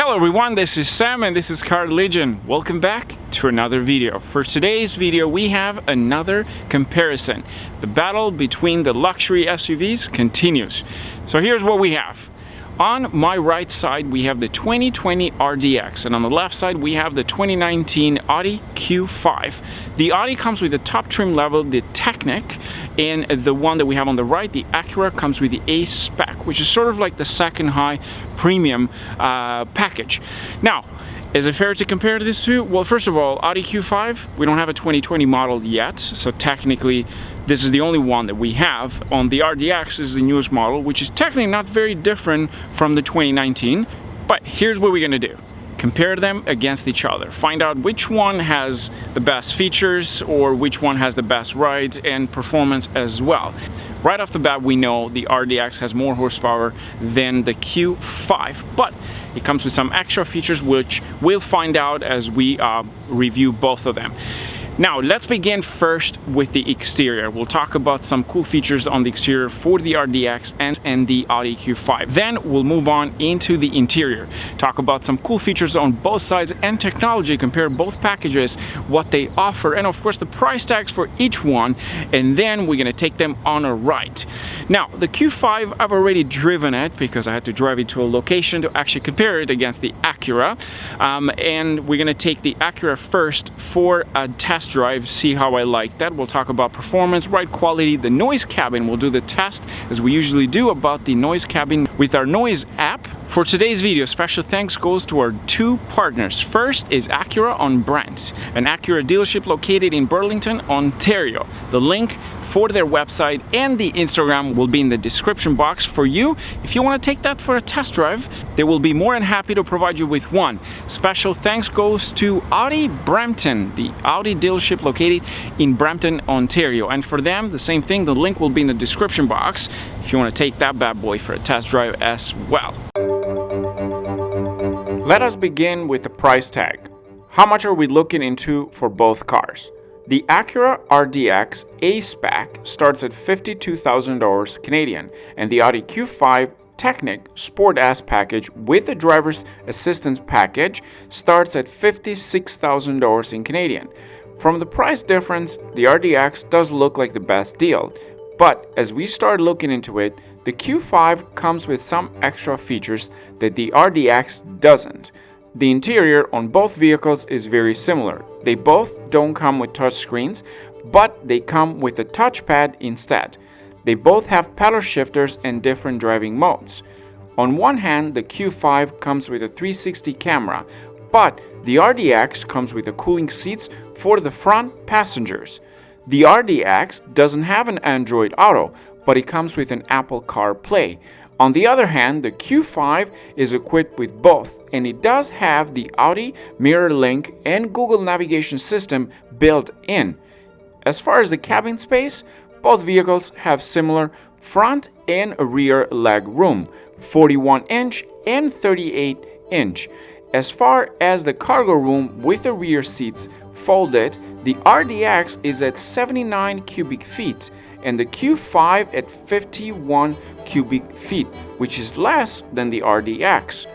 Hello everyone, this is Sam and this is Car Religion. Welcome back to another video. For today's video we have another comparison. The battle between the luxury SUVs continues. So here's what we have. On my right side we have the 2020 RDX, and on the left side we have the 2019 Audi Q5. The Audi comes with the top trim level, the Technik, and the one that we have on the right, the Acura, comes with the A Spec, which is sort of like the second high premium package. Now, is it fair to compare these two? Well, first of all, Audi Q5, we don't have a 2020 model yet, so technically this is the only one that we have. On the RDX is the newest model, which is technically not very different from the 2019. But here's what we're gonna do. Compare them against each other. Find out which one has the best features or which one has the best ride and performance as well. Right off the bat, we know the RDX has more horsepower than the Q5, but it comes with some extra features which we'll find out as we review both of them. Now, let's begin first with the exterior. We'll talk about some cool features on the exterior for the RDX and the Audi Q5. Then we'll move on into the interior. Talk about some cool features on both sides and technology, compare both packages, what they offer, and of course the price tags for each one. And then we're gonna take them on a ride. Now, the Q5, I've already driven it because I had to drive it to a location to actually compare it against the Acura. And we're gonna take the Acura first for a test drive, see how I like that. We'll talk about performance, ride quality, the noise cabin. We'll do the test as we usually do about the noise cabin with our noise app. For today's video, special thanks goes to our two partners. First is Acura on Brent, an Acura dealership located in Burlington, Ontario. The link for their website and the Instagram will be in the description box for you. If you want to take that for a test drive, they will be more than happy to provide you with one. Special thanks goes to Audi Brampton, the Audi dealership located in Brampton, Ontario. And for them, the same thing, the link will be in the description box if you want to take that bad boy for a test drive as well. Let us begin with the price tag. How much are we looking into for both cars? The Acura RDX A-Spec starts at $52,000 Canadian, and the Audi Q5 Technik Sport S package with the driver's assistance package starts at $56,000 in Canadian. From the price difference, the RDX does look like the best deal, but as we start looking into it, the Q5 comes with some extra features that the RDX doesn't. The interior on both vehicles is very similar. They both don't come with touchscreens, but they come with a touchpad instead. They both have paddle shifters and different driving modes. On one hand, the Q5 comes with a 360 camera, but the RDX comes with the cooling seats for the front passengers. The RDX doesn't have an Android Auto, but it comes with an Apple CarPlay. On the other hand, the Q5 is equipped with both, and it does have the Audi MirrorLink and Google navigation system built in. As far as the cabin space, both vehicles have similar front and rear leg room, 41-inch and 38-inch. As far as the cargo room with the rear seats folded, the RDX is at 79 cubic feet and the Q5 at 51 cubic feet, which is less than the RDX.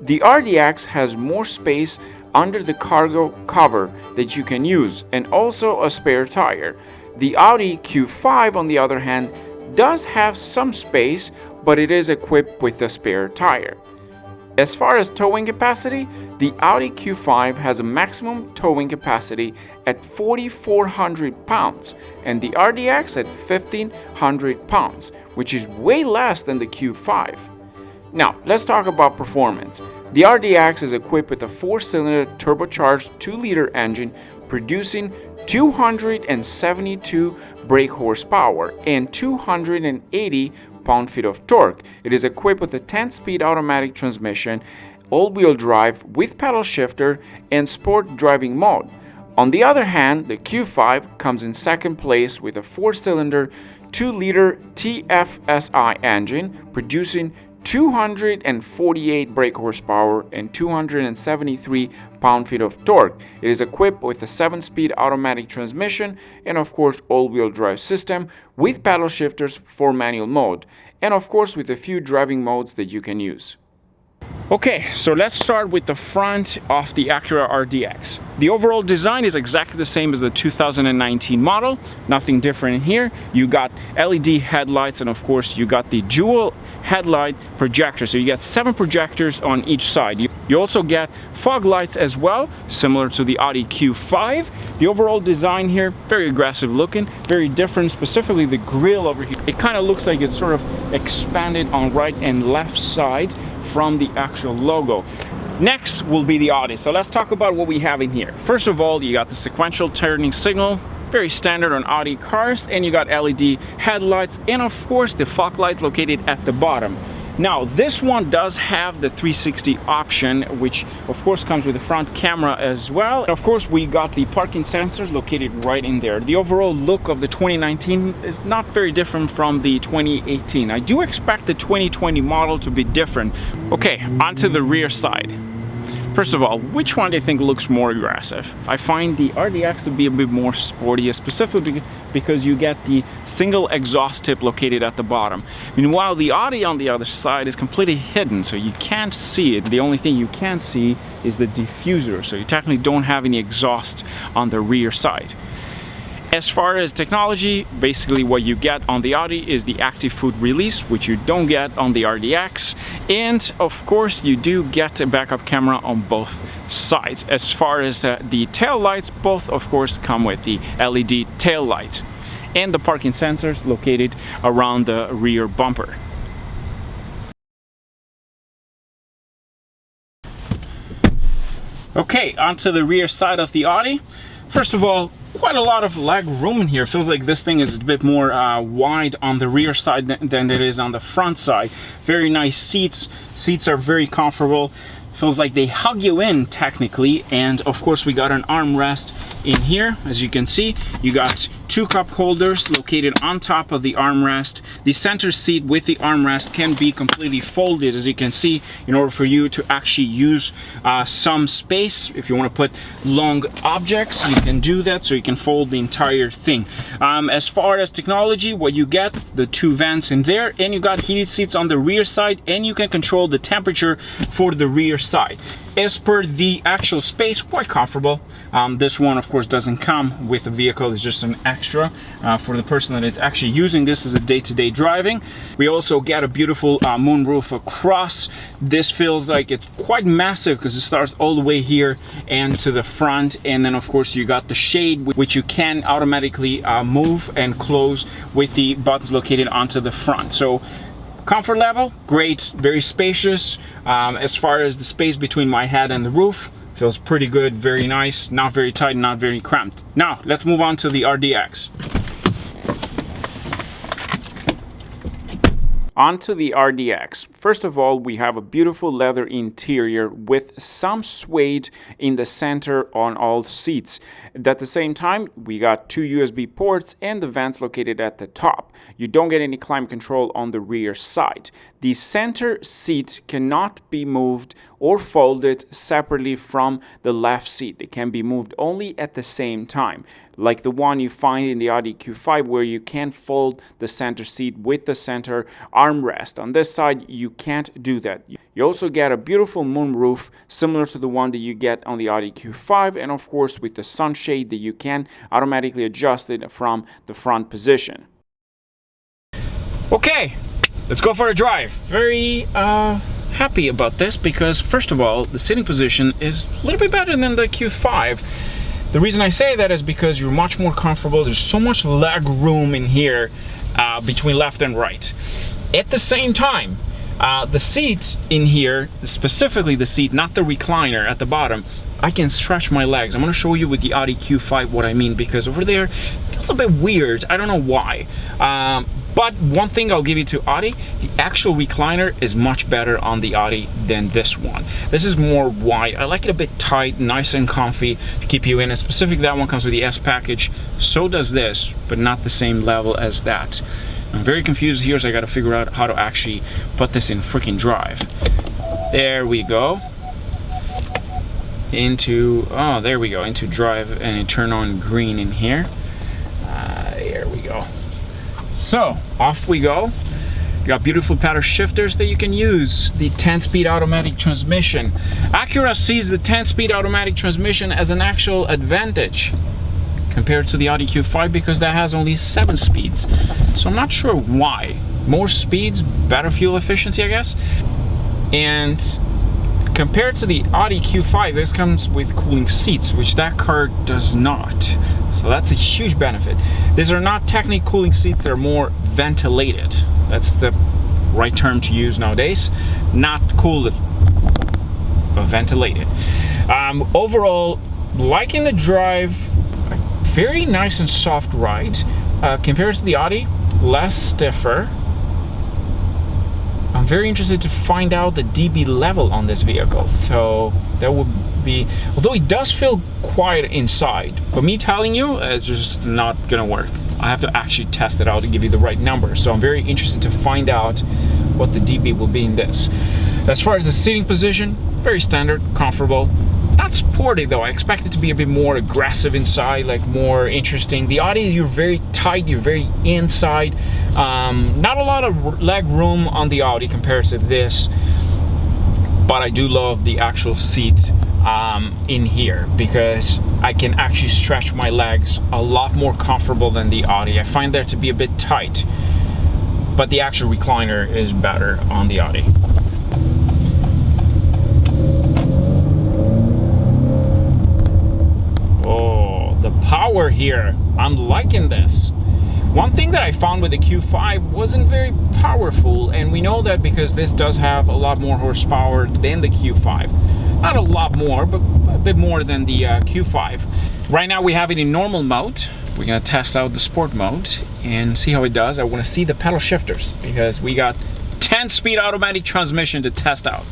The RDX has more space under the cargo cover that you can use, and also a spare tire. The Audi Q5, on the other hand, does have some space, but it is equipped with a spare tire. As far as towing capacity, the Audi Q5 has a maximum towing capacity at 4,400 pounds and the RDX at 1,500 pounds, which is way less than the Q5. Now, let's talk about performance. The RDX is equipped with a 4-cylinder turbocharged 2-liter engine producing 272 brake horsepower and 280 pound-feet of torque. It is equipped with a 10-speed automatic transmission, all-wheel drive with paddle shifter, and sport driving mode. On the other hand, the Q5 comes in second place with a 4-cylinder 2-liter TFSI engine producing 248 brake horsepower and 273 pound-feet of torque. It is equipped with a 7-speed automatic transmission and of course all-wheel drive system with paddle shifters for manual mode, and of course with a few driving modes that you can use. Okay, so let's start with the front of the Acura RDX. The overall design is exactly the same as the 2019 model, nothing different in here. You got LED headlights, and of course you got the dual headlight projector, so you get 7 projectors on each side. You also get fog lights as well, similar to the Audi Q5. The overall design here, very aggressive looking, very different, specifically the grille over here. It kind of looks like it's sort of expanded on right and left sides from the actual logo. Next will be the Audi. So let's talk about what we have in here. First of all, you got the sequential turning signal, very standard on Audi cars, and you got LED headlights, and of course the fog lights located at the bottom. Now this one does have the 360 option, which of course comes with the front camera as well. And of course we got the parking sensors located right in there. The overall look of the 2019 is not very different from the 2018. I do expect the 2020 model to be different. Okay, onto the rear side. First of all, which one do you think looks more aggressive? I find the RDX to be a bit more sporty, specifically because you get the single exhaust tip located at the bottom. Meanwhile, the Audi on the other side is completely hidden, so you can't see it. The only thing you can see is the diffuser, so you technically don't have any exhaust on the rear side. As far as technology, basically what you get on the Audi is the active food release, which you don't get on the RDX. And of course, you do get a backup camera on both sides. As far as the tail lights, both of course come with the LED tail light and the parking sensors located around the rear bumper. Okay, onto the rear side of the Audi. First of all, quite a lot of leg room in here. Feels like this thing is a bit more wide on the rear side than it is on the front side. Very nice seats. Seats are very comfortable. Feels like they hug you in technically. And of course we got an armrest in here. As you can see, you got 2 cup holders located on top of the armrest. The center seat with the armrest can be completely folded, as you can see, in order for you to actually use some space. If you want to put long objects, you can do that, so you can fold the entire thing. As far as technology, what you get, the 2 vents in there, and you got heated seats on the rear side, and you can control the temperature for the rear side. As per the actual space, quite comfortable. This one of course doesn't come with the vehicle, it's just an extra for the person that is actually using this as a day-to-day driving. We also get a beautiful moonroof across. This feels like it's quite massive because it starts all the way here and to the front, and then of course you got the shade, which you can automatically move and close with the buttons located onto the front. So comfort level, great, very spacious. As far as the space between my head and the roof, feels pretty good, very nice, not very tight, not very cramped. Now, let's move on to the RDX. Onto the RDX. First of all, we have a beautiful leather interior with some suede in the center on all seats. At the same time, we got 2 USB ports and the vents located at the top. You don't get any climate control on the rear side. The center seat cannot be moved or folded separately from the left seat. It can be moved only at the same time, like the one you find in the Audi Q5, where you can fold the center seat with the center armrest. On this side, you can't do that. You also get a beautiful moonroof similar to the one that you get on the Audi Q5, and of course with the sunshade that you can automatically adjust it from the front position. Okay, let's go for a drive. Very happy about this because first of all, the sitting position is a little bit better than the Q5. The reason I say that is because you're much more comfortable. There's so much leg room in here between left and right. At the same time, the seat in here, specifically the seat, not the recliner at the bottom, I can stretch my legs. I'm going to show you with the Audi Q5 what I mean, because over there it's a bit weird. I don't know why. But one thing I'll give you to Audi, the actual recliner is much better on the Audi than this one. This is more wide. I like it a bit tight, nice and comfy to keep you in. And specifically, that one comes with the S package. So does this, but not the same level as that. I'm very confused here, so I got to figure out how to actually put this in freaking drive. There we go. Into, oh, there we go, into drive, and it turn on green in here. There we go. So off we go. You got beautiful paddle shifters that you can use. The 10-speed automatic transmission. Acura sees the 10-speed automatic transmission as an actual advantage compared to the Audi Q5 because that has only 7 speeds. So I'm not sure why. More speeds, better fuel efficiency, I guess. And compared to the Audi Q5, this comes with cooling seats, which that car does not. So that's a huge benefit. These are not Technik cooling seats, they're more ventilated. That's the right term to use nowadays. Not cooled, but ventilated. Overall, liking the drive, very nice and soft ride. Compared to the Audi, less stiffer. I'm very interested to find out the dB level on this vehicle. So that would be, although it does feel quiet inside, but me telling you, it's just not gonna work. I have to actually test it out to give you the right number. So I'm very interested to find out what the dB will be in this. As far as the seating position, very standard, comfortable. Not sporty though. I expect it to be a bit more aggressive inside, like more interesting. The Audi, you're very tight, you're very inside. Not a lot of leg room on the Audi compared to this, but I do love the actual seat in here because I can actually stretch my legs a lot more comfortable than the Audi. I find that to be a bit tight, but the actual recliner is better on the Audi. Power here, I'm liking this. One thing that I found with the Q5 wasn't very powerful, and we know that because this does have a lot more horsepower than the Q5. Not a lot more, but a bit more than the Q5. Right now we have it in normal mode. We're gonna test out the sport mode and see how it does. I wanna see the pedal shifters because we got 10-speed automatic transmission to test out.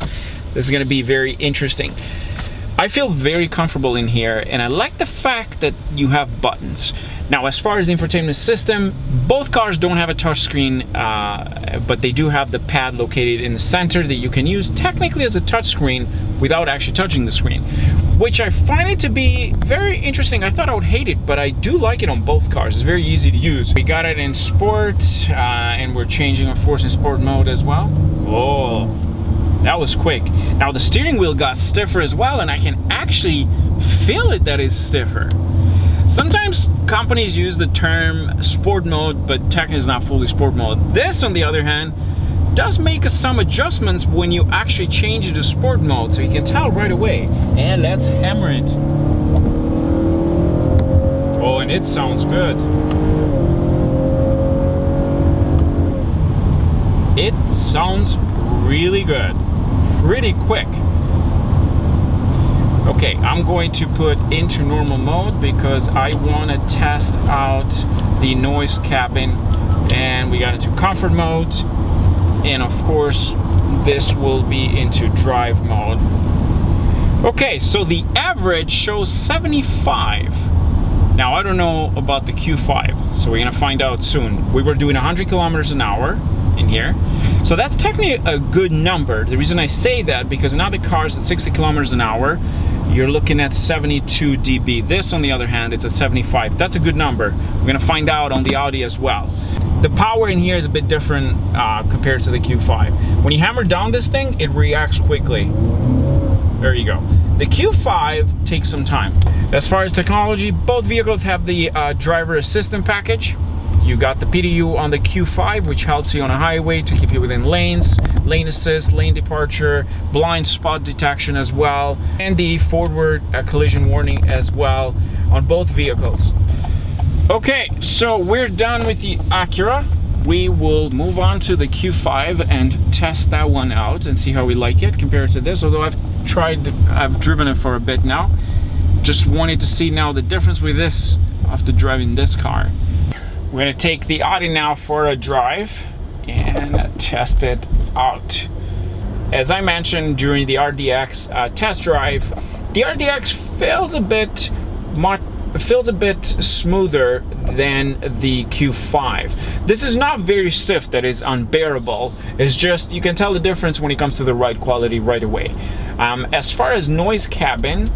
This is gonna be very interesting. I feel very comfortable in here, and I like the fact that you have buttons. Now, as far as the infotainment system, both cars don't have a touchscreen, but they do have the pad located in the center that you can use technically as a touchscreen without actually touching the screen, which I find it to be very interesting. I thought I would hate it, but I do like it on both cars. It's very easy to use. We got it in sport, and we're changing, of course, in sport mode as well. Oh. That was quick. Now the steering wheel got stiffer as well, and I can actually feel it that is stiffer. Sometimes companies use the term sport mode, but technically is not fully sport mode. This, on the other hand, does make some adjustments when you actually change it to sport mode, so you can tell right away. And let's hammer it. Oh, and it sounds good. It sounds really good. Pretty quick. Okay, I'm going to put into normal mode because I want to test out the noise cabin, and we got into comfort mode, and of course this will be into drive mode. Okay, so the average shows 75. Now I don't know about the Q5, so we're gonna find out soon. We were doing 100 kilometers an hour in here, so that's technically a good number. The reason I say that because in other cars at 60 kilometers an hour you're looking at 72 dB. This, on the other hand, it's at 75. That's a good number. We're gonna find out on the Audi as well. The power in here is a bit different compared to the Q5. When you hammer down this thing, it reacts quickly. There you go. The Q5 takes some time. As far as technology, both vehicles have the driver assistant package. You got the PDU on the Q5, which helps you on a highway to keep you within lanes, lane assist, lane departure, blind spot detection as well, and the forward collision warning as well on both vehicles. Okay, so we're done with the Acura. We will move on to the Q5 and test that one out and see how we like it compared to this. Although I've driven it for a bit now. Just wanted to see now the difference with this after driving this car. We're gonna take the Audi now for a drive and test it out. As I mentioned during the RDX test drive, the RDX feels a bit smoother than the Q5. This is not very stiff, that is unbearable. It's just, you can tell the difference when it comes to the ride quality right away. As far as noise cabin,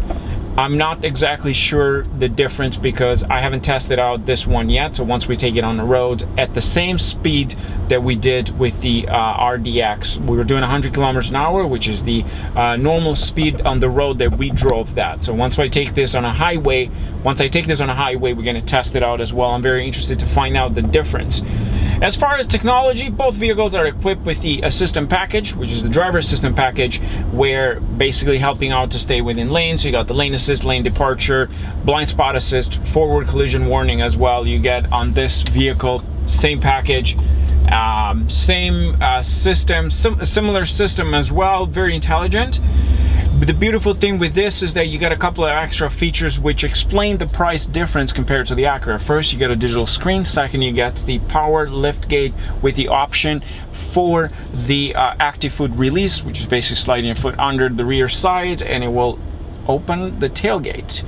I'm not exactly sure the difference because I haven't tested out this one yet. So once we take it on the road at the same speed that we did with the RDX, we were doing 100 kilometers an hour, which is the normal speed on the road that we drove that. So once I take this on a highway, we're going to test it out as well. I'm very interested to find out the difference. As far as technology, both vehicles are equipped with the assistant package, which is the driver assistant package, where basically helping out to stay within lanes. So you got the lane assist, lane departure, blind spot assist, forward collision warning as well. You get on this vehicle, same package, same system, similar system as well, very intelligent. But the beautiful thing with this is that you get a couple of extra features which explain the price difference compared to the Acura. First, you get a digital screen. Second, you get the power lift gate with the option for the active foot release, which is basically sliding your foot under the rear side and it will open the tailgate.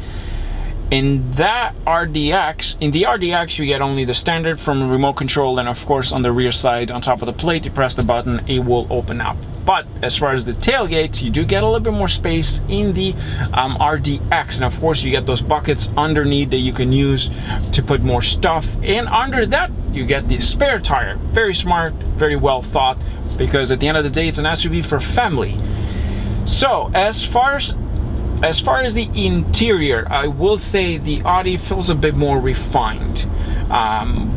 In the RDX, you get only the standard from remote control, and of course on the rear side, on top of the plate, you press the button, it will open up. But as far as the tailgate, you do get a little bit more space in the RDX, and of course you get those buckets underneath that you can use to put more stuff. And under that, you get the spare tire. Very smart, very well thought, because at the end of the day, it's an SUV for family. So as far as the interior, I will say the Audi feels a bit more refined.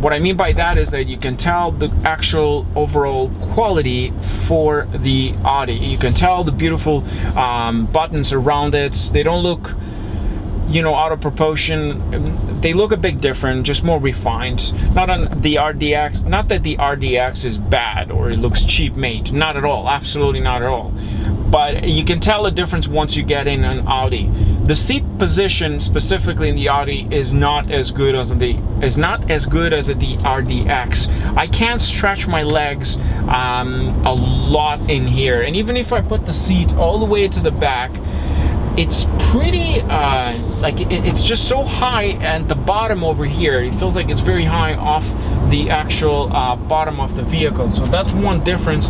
What I mean by that is that you can tell the actual overall quality for the Audi. You can tell the beautiful buttons around it. They don't look, you know, out of proportion. They look a bit different, just more refined. Not on the RDX, not that the RDX is bad or it looks cheap made, not at all, absolutely not at all. But you can tell the difference once you get in an Audi. The seat position specifically in the Audi is not as good as the RDX. I can't stretch my legs a lot in here, and even if I put the seat all the way to the back, it's pretty it's just so high at the bottom over here. It feels like it's very high off the actual bottom of the vehicle. So that's one difference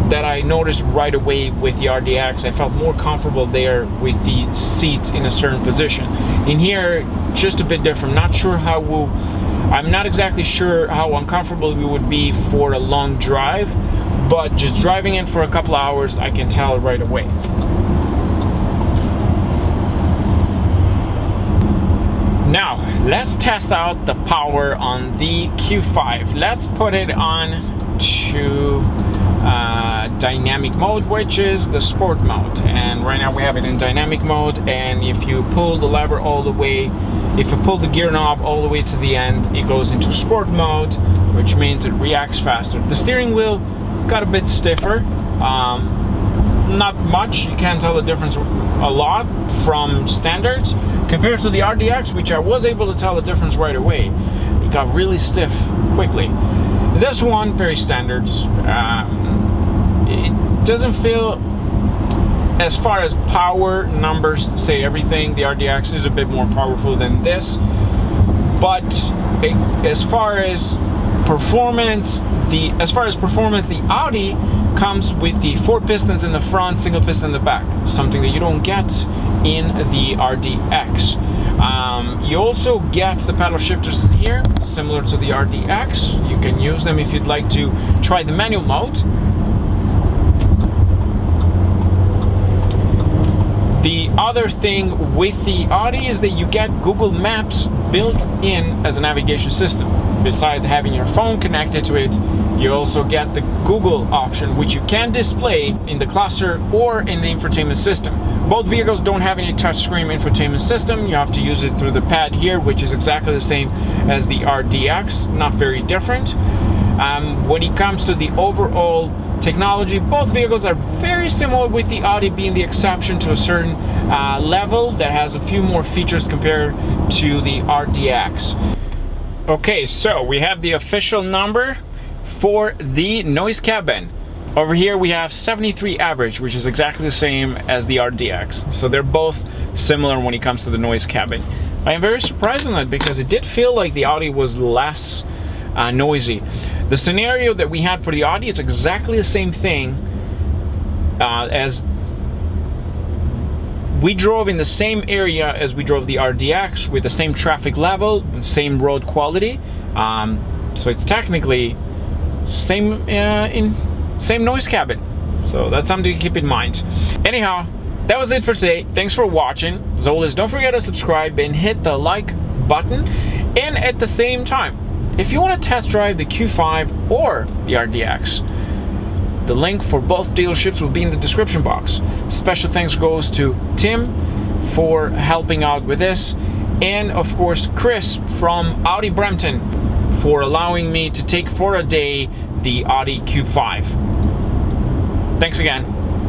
that I noticed right away with the RDX. I felt more comfortable there with the seats in a certain position. In here, just a bit different. I'm not exactly sure how uncomfortable we would be for a long drive, but just driving in for a couple hours, I can tell right away. Now, let's test out the power on the Q5. Let's put it on to dynamic mode, which is the sport mode. And right now we have it in dynamic mode, and if you pull the lever all the way, if you pull the gear knob all the way to the end, it goes into sport mode, which means it reacts faster. The steering wheel got a bit stiffer. Not much, you can't tell the difference a lot from standards compared to the RDX, which I was able to tell the difference right away. It got really stiff quickly. This one, very standard. It doesn't feel, as far as power numbers say everything, the RDX is a bit more powerful than this, but as far as performance, the Audi comes with the 4 pistons in the front, single piston in the back, something that you don't get in the RDX. You also get the paddle shifters here, similar to the RDX. You can use them if you'd like to try the manual mode. The other thing with the Audi is that you get Google Maps built in as a navigation system. Besides having your phone connected to it, you also get the Google option, which you can display in the cluster or in the infotainment system. Both vehicles don't have any touchscreen infotainment system. You have to use it through the pad here, which is exactly the same as the RDX, not very different. When it comes to the overall technology, both vehicles are very similar, with the Audi being the exception to a certain level that has a few more features compared to the RDX. Okay, so we have the official number for the noise cabin. Over here we have 73 average, which is exactly the same as the RDX. So they're both similar when it comes to the noise cabin. I am very surprised on that because it did feel like the Audi was less noisy. The scenario that we had for the Audi is exactly the same thing as we drove in the same area as we drove the RDX, with the same traffic level, same road quality. So it's technically same same noise cabin. So that's something to keep in mind. Anyhow, that was it for today. Thanks for watching. As always, don't forget to subscribe and hit the like button. And at the same time, if you want to test drive the Q5 or the RDX, the link for both dealerships will be in the description box. Special thanks goes to Tim for helping out with this, and of course Chris from Audi Brampton for allowing me to take for a day the Audi Q5. Thanks again.